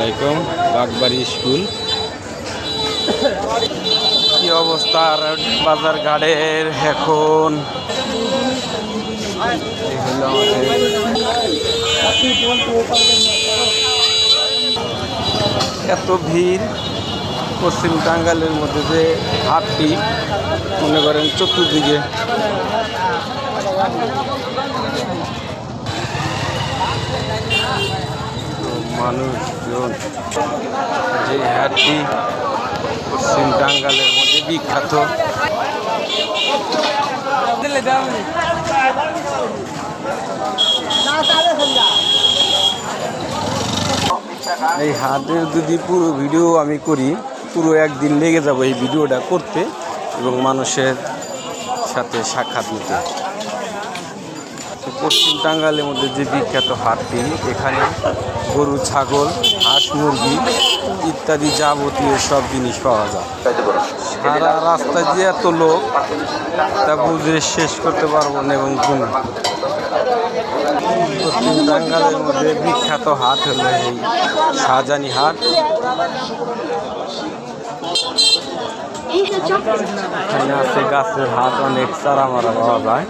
আলাইকুম। বাগবাড়ি স্কুল কি অবস্থা বাজার ঘাটের এখন? এত ভিড় পশ্চিম টাঙ্গাইলের মধ্যে যে হাটটি, মনে করেন চতুর্দিকে মানুষজন। যে হাটটি পশ্চিম টাঙ্গাইলের মধ্যে বিখ্যাত। এই হাটের যদি পুরো ভিডিও আমি করি, পুরো একদিন লেগে যাব এই ভিডিওটা করতে এবং মানুষের সাথে সাক্ষাৎ নিতে। পশ্চিম টাঙ্গাইলের মধ্যে যে বিখ্যাত হাটটি, এখানে গরু, ছাগল, হাঁস, মুরগি ইত্যাদি যাবতীয় সব জিনিস পাওয়া যায়। সারা রাস্তায় যে এত লোক তা বুঝে শেষ করতে পারবো না। এবং পশ্চিম টাঙ্গাইলের মধ্যে বিখ্যাত হাট হলো এই শাহজানি হাট। এখানে আছে গাছের হাট, অনেক চারা মারা পাওয়া যায়।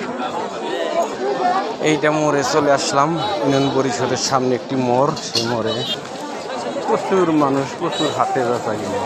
এইটা মোড়ে চলে আসলাম, ইউনিয়ন পরিষদের সামনে একটি মোড়। সেই মোড়ে প্রচুর মানুষ, প্রচুর হাটে বেচা কিনে।